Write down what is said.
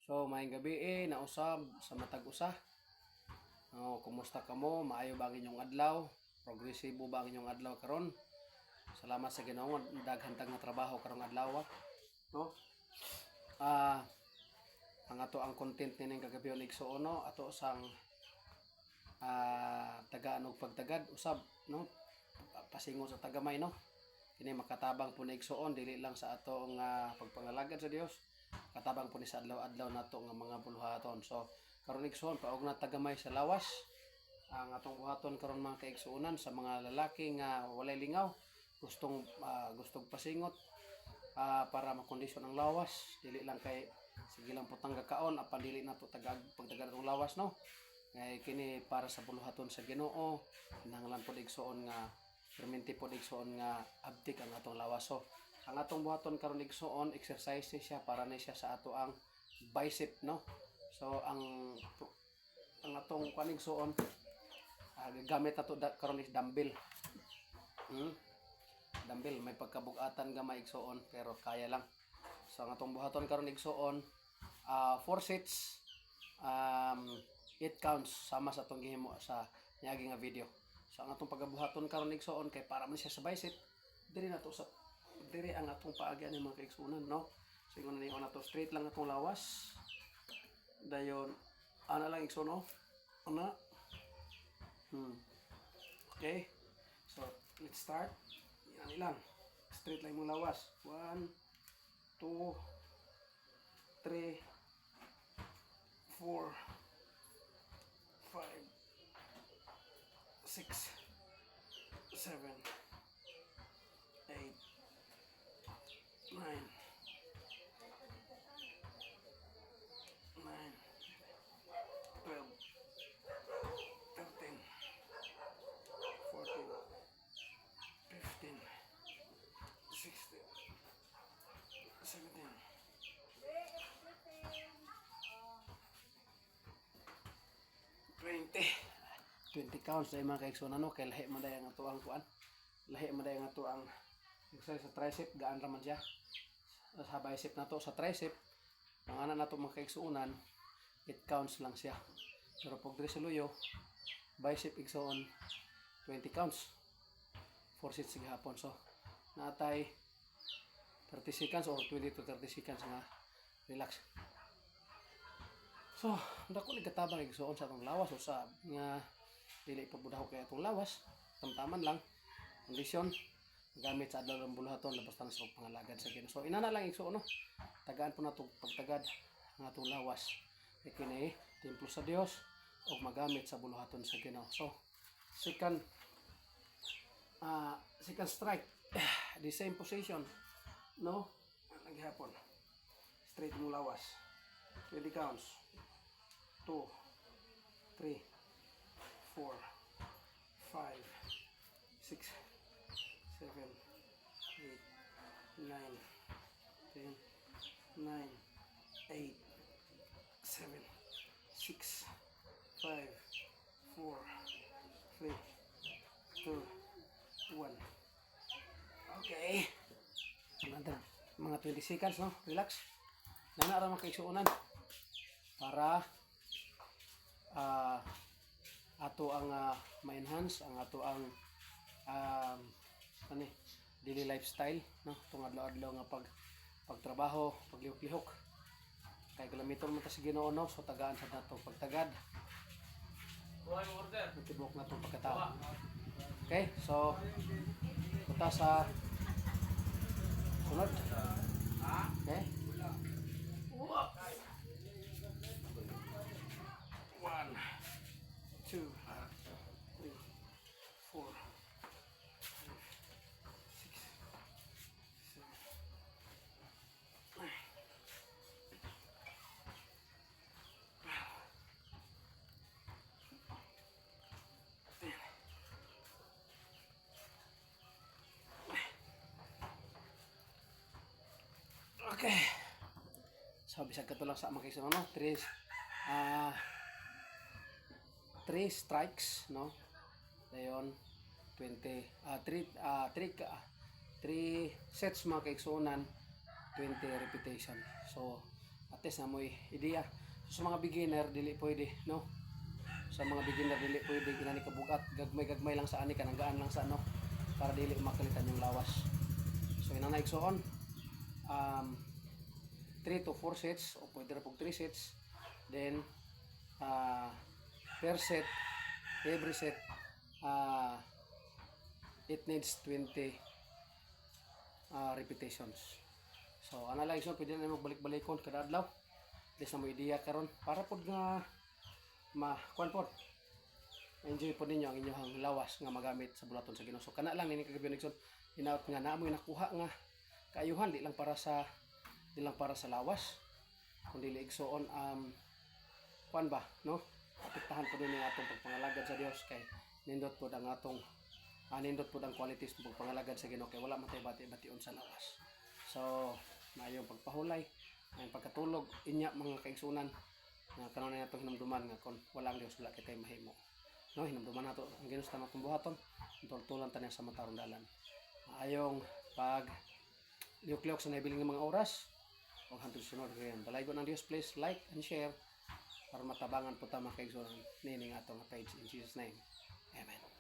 So, maayong gabi nausab sa matag usa. Kumusta ka mo? Maayo ba ang inyong adlaw? Progresibo ba ang inyong adlaw karon? Salamat sa Ginoo, daghang nga trabaho karong adlaw. No? Ang ato ang content nining kagabi og igsuon no, ato sang tagaan og pagtagad usab no, pasingo sa tagamay no. Kini makatabang po na igsuon dili lang sa ato nga pagpangalagad sa Dios, katabang po ni sa adlaw-adlaw nato nga mga buluhaton. So karon igsuon paog na tagamay sa lawas ang atong buhaton karon mga kaigsuonan sa mga lalaki nga walay lingaw, gustong pasingot para makondisyon ang lawas, dili lang kay sige lang putang gakaon apan dili nato pagtagad ang lawas no. Ngay kini para sa buluhaton sa Ginoo, kinahanglan pod igsuon nga perminti pod igsuon nga abtik ang atong lawas. So ang atong buhaton karon igsuon exercise siya para ni siya sa ato ang bicep no. So ang atong kanigsuon gamit nato karon is dumbbell. Dumbbell may pagkabugatan gamay igsuon pero kaya lang. So ang atong buhaton karon igsuon 4 sets 8 counts sama sa atong gihimo sa niagi nga video. So ang atong pagabuhaton karon igsuon kay para man siya sa bicep, diri nato sa diri ang atong paagyan ni mga kaigsuonan no. So ingon ni nato straight lang atong lawas. Dayon ana lang igsuon no. Ana. Okay. So let's start. Yan lang. Straight lang mong lawas. 1 2 3 4 5 6 7 8 9 12 13 14 15 16 17 20 counts ay mga kaigsuonan no, kay lahi man ang ato ang kuan, lahi man ang ato ang exercise sa tricep, gaan ra man siya sa bicep nato. Sa tricep ang ana nato mga kaigsuonan 8 counts lang siya, pero pag diri sa luyo bicep igsuon 20 counts 4 sets gihapon. So natay 30 seconds or 20 to 30 seconds nga relax. So dako ni katabang igsuon sa atong lawas usab nga dili pa budaw kay atong lawas, tamtaman lang kondisyon gamit sa adlaw ng buluhaton labas tan sa pangalagad sa Ginoo. So inana lang igsuon no, tagaan po nato pagtagad ang atong lawas kay kini templo sa Dios ug magamit sa buluhaton sa Ginoo. So second strike the same position no, naghapon straight mo lawas 20 counts 2 3 4 5 6 7 8 9 10 9 8 7 6 5 4 3 2 1. Okay. Another mga 20 seconds no, relax. Nana ra makaigsuonan para ato ang ma-enhance ang ato ang daily lifestyle no, tung adlaw-adlaw nga pagtrabaho, paglihok-lihok kay kilamiton man ta sa Ginoo no. So tagaan sa nato pagtagad. Tibok na itong pagkatao. Okay, so punta sa sunod. Okay. 1 2 3 4 okay. So bisag ka to lang sa makikita no, 3 strikes no. Dayon 3 sets mga kaigsuonan 20 repetition. So test na mo'y ideya. So, sa mga beginner dili pwede, no? Sa mga beginner dili pwede ginani kabugat, gagmay lang sa ani kananggaan lang sa ano para dili makalitan yung lawas. So ina na igsoon 3 to 4 sets o pwede ra pog 3 sets. Then per set, every set it needs 20 repetitions. So ana lang igsoon, pwede na magbalik-balikon kada adlaw. Des na mo ideya karon para pod nga kuan pod enjoy po ninyo ang inyong lawas nga magamit sa bulaton sa Ginoo. So kana lang nini kagabi nagsun hinaut nga naamoy nakuha nga kaayuhan di lang para sa lawas kundi igsoon kuan ba no, apektahan po din ang atong pagpangalagad sa Dios kay nindot po ang atong nindot po ang qualities ng pagpangalagad sa Ginoo kay wala man tay bati-bation sa lawas. So mayong pagpahulay ang pagkatulog inya mga kaigsunan na kanon na nato hinumduman nga kon walang Dios wala kitay mahimo, no? Hinumduman nato ang Ginoo sa matong buhaton, tultulan tani sa matarong dalan. Ayong pag liok-liok sa nabiling ng mga oras o hantod sunod kayon balaygon ng Dios. Please like and share para matabangan po ta mga kaigsunan nining atong page in Jesus name. Amen.